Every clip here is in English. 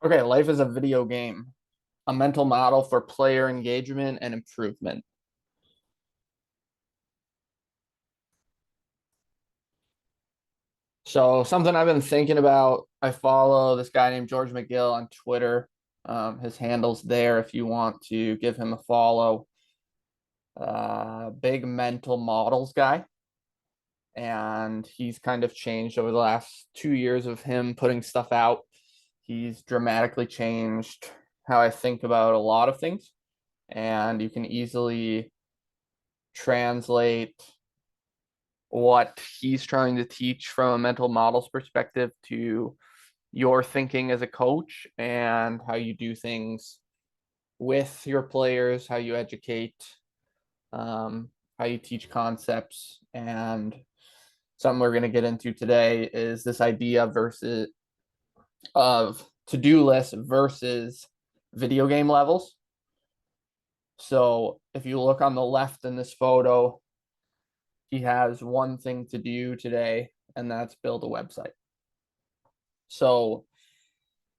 Okay, life is a video game, a mental model for player engagement and improvement. So, something I've been thinking about, I follow this guy named George McGill on Twitter. His handle's there if you want to give him a follow. Big mental models guy. And he's kind of changed over the last 2 years of him putting stuff out. He's dramatically changed how I think about a lot of things. And you can easily translate what he's trying to teach from a mental models perspective to your thinking as a coach and how you do things with your players, how you educate, how you teach concepts. And something we're going to get into today is this idea versus of to-do list versus video game levels. So if you look on the left in this photo, he has one thing to do today, and that's build a website. So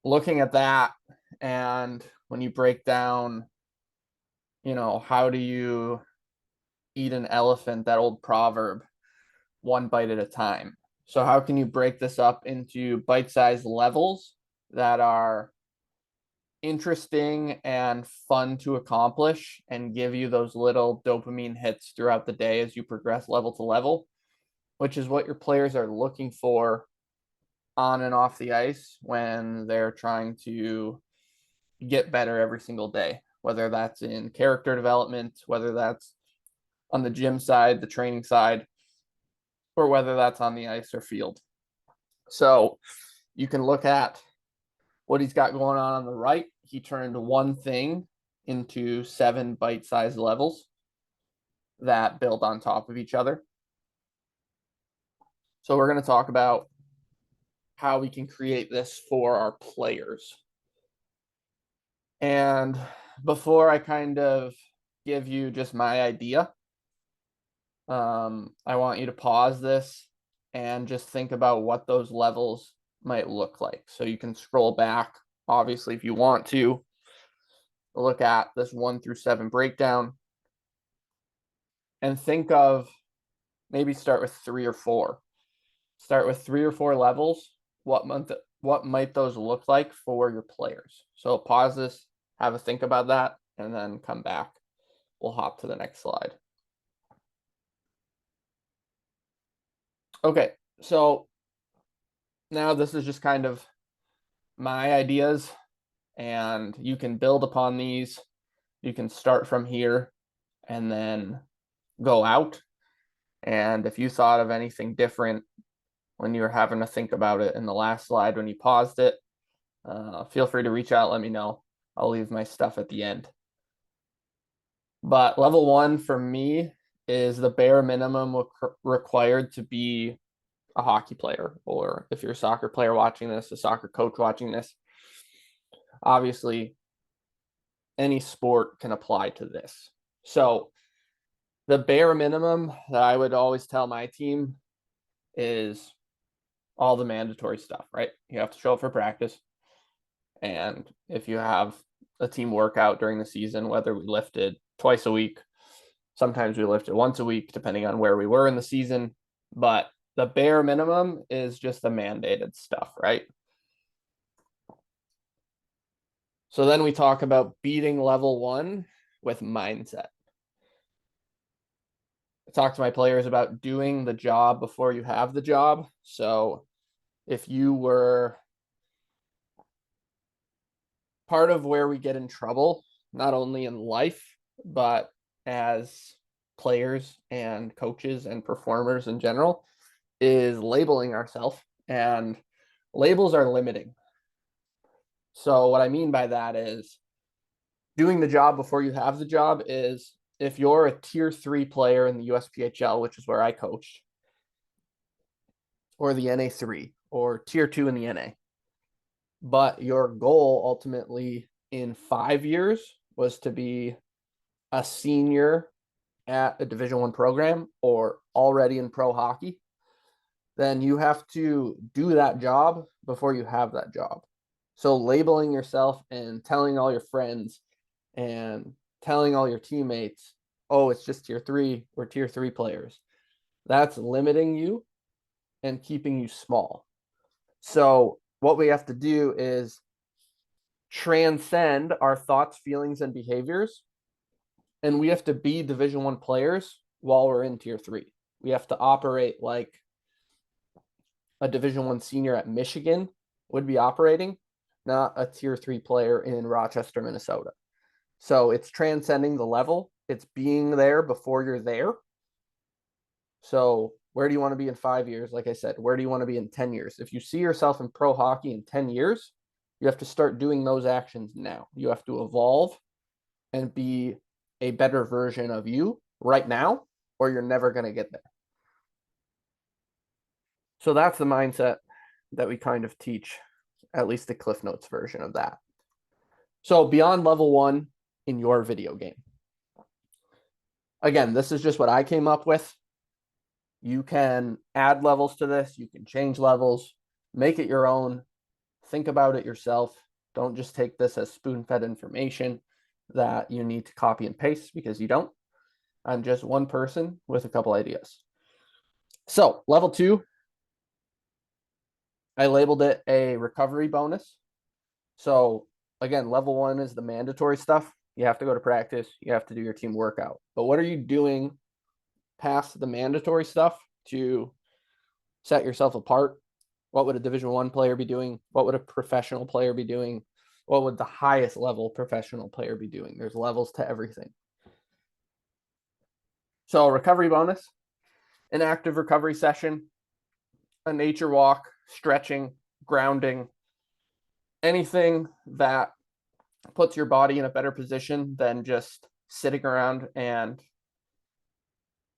looking at that, and when you break down, how do you eat an elephant, that old proverb, one bite at a time. So how can you break this up into bite-sized levels that are interesting and fun to accomplish and give you those little dopamine hits throughout the day as you progress level to level, which is what your players are looking for on and off the ice when they're trying to get better every single day, whether that's in character development, whether that's on the gym side, the training side, or whether that's on the ice or field. So you can look at what he's got going on the right. He turned one thing into 7 bite-sized levels that build on top of each other. So we're going to talk about how we can create this for our players. And before I kind of give you just my idea, I want you to pause this and just think about what those levels might look like. So you can scroll back, obviously, if you want to look at this 1 through 7 breakdown and think of maybe start with 3 or 4. Start with 3 or 4 levels. What might those look like for your players? So pause this, have a think about that, and then come back. We'll hop to the next slide. Okay, so now this is just kind of my ideas, and you can build upon these. You can start from here and then go out. And if you thought of anything different when you were having to think about it in the last slide when you paused it, feel free to reach out, let me know. I'll leave my stuff at the end. But level 1 for me is the bare minimum required to be a hockey player, or if you're a soccer player watching this, a soccer coach watching this. Obviously, any sport can apply to this. So the bare minimum that I would always tell my team is all the mandatory stuff, right? You have to show up for practice. And if you have a team workout during the season, whether we lifted twice a week, sometimes we lifted once a week, depending on where we were in the season. But the bare minimum is just the mandated stuff, right? So then we talk about beating level 1 with mindset. I talk to my players about doing the job before you have the job. So if you were part of where we get in trouble, not only in life, but as players and coaches and performers in general, is labeling ourselves. And labels are limiting. So what I mean by that is doing the job before you have the job is if you're a tier 3 player in the USPHL, which is where I coached, or the NA3, or tier 2 in the NA, but your goal ultimately in 5 years was to be a senior at a Division 1 program or already in pro hockey, then you have to do that job before you have that job. So labeling yourself and telling all your friends and telling all your teammates, oh, it's just tier 3 or tier 3 players, that's limiting you and keeping you small. So what we have to do is transcend our thoughts, feelings, and behaviors, and we have to be Division 1 players while we're in tier 3. We have to operate like a Division 1 senior at Michigan would be operating, not a tier 3 player in Rochester, Minnesota. So it's transcending the level. It's being there before you're there. So where do you want to be in 5 years? Like I said, where do you want to be in 10 years? If you see yourself in pro hockey in 10 years, you have to start doing those actions now. You have to evolve and be a better version of you right now, or you're never going to get there. So that's the mindset that we kind of teach, at least the Cliff Notes version of that. So beyond level 1 in your video game. Again, this is just what I came up with. You can add levels to this. You can change levels, make it your own. Think about it yourself. Don't just take this as spoon-fed information that you need to copy and paste, because you don't. I'm just one person with a couple ideas. So level 2, I labeled it a recovery bonus. So again, level 1 is the mandatory stuff. You have to go to practice. You have to do your team workout. But what are you doing past the mandatory stuff to set yourself apart? What would a Division 1 player be doing? What would a professional player be doing? What would the highest level professional player be doing? There's levels to everything. So recovery bonus, an active recovery session, a nature walk, stretching, grounding, anything that puts your body in a better position than just sitting around and,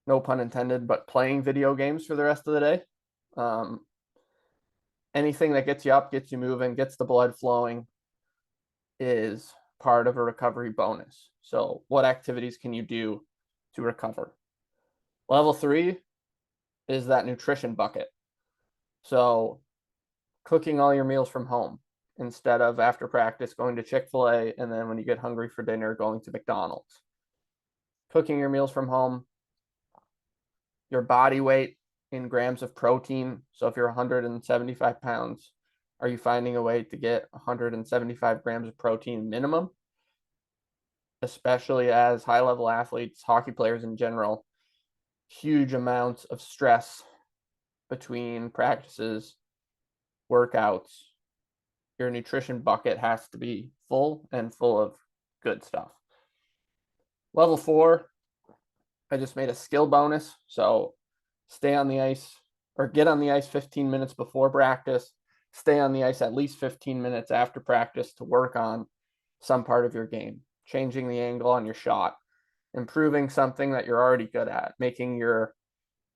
no pun intended, but playing video games for the rest of the day. Anything that gets you up, gets you moving, gets the blood flowing is part of a recovery bonus. So what activities can you do to recover? Level 3 is that nutrition bucket. So cooking all your meals from home instead of after practice going to Chick-fil-A and then when you get hungry for dinner going to McDonald's. Cooking your meals from home, your body weight in grams of protein. So if you're 175 pounds, are you finding a way to get 175 grams of protein minimum? Especially as high-level athletes, hockey players in general, huge amounts of stress between practices, workouts. Your nutrition bucket has to be full and full of good stuff. Level 4, I just made a skill bonus. So stay on the ice or get on the ice 15 minutes before practice. Stay on the ice at least 15 minutes after practice to work on some part of your game, changing the angle on your shot, improving something that you're already good at, making your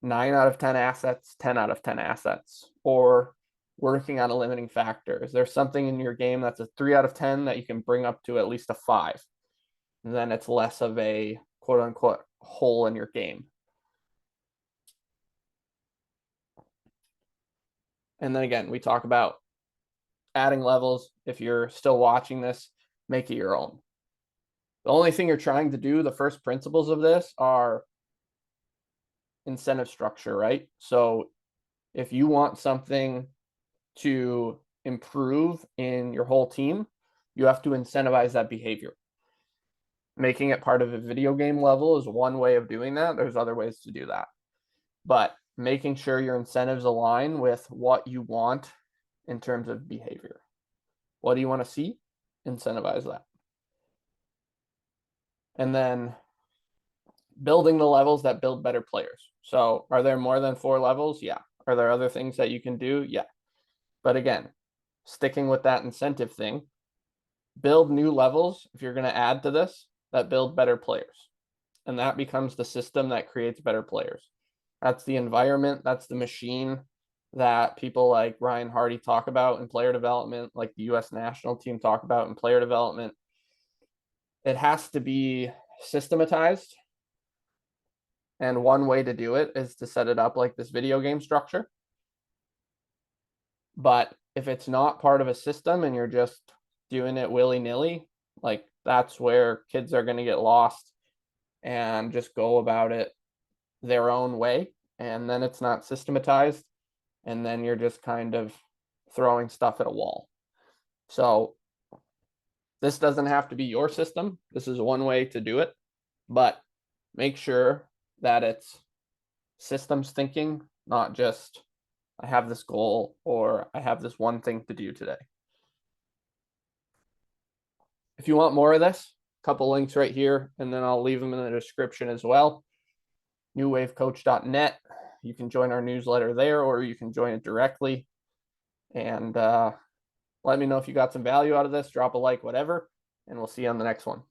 9 out of 10 assets 10 out of 10 assets, or working on a limiting factor. Is there something in your game that's a 3 out of 10 that you can bring up to at least a 5? And then it's less of a quote unquote hole in your game. And then again, we talk about adding levels. If you're still watching this, make it your own. The only thing you're trying to do, the first principles of this are incentive structure, right? So if you want something to improve in your whole team, you have to incentivize that behavior. Making it part of a video game level is one way of doing that. There's other ways to do that. But making sure your incentives align with what you want in terms of behavior. What do you want to see? Incentivize that. And then building the levels that build better players. So are there more than 4 levels? Yeah. Are there other things that you can do? Yeah. But again, sticking with that incentive thing, build new levels if you're going to add to this that build better players. And that becomes the system that creates better players. That's the environment, that's the machine that people like Ryan Hardy talk about in player development, like the US national team talk about in player development. It has to be systematized. And one way to do it is to set it up like this video game structure. But if it's not part of a system and you're just doing it willy-nilly, like that's where kids are going to get lost and just go about it their own way. And then it's not systematized. And then you're just kind of throwing stuff at a wall. So this doesn't have to be your system. This is one way to do it, but make sure that it's systems thinking, not just I have this goal or I have this one thing to do today. If you want more of this, a couple links right here, and then I'll leave them in the description as well. newwavecoach.net. You can join our newsletter there, or you can join it directly. And let me know if you got some value out of this. Drop a like, whatever, and we'll see you on the next one.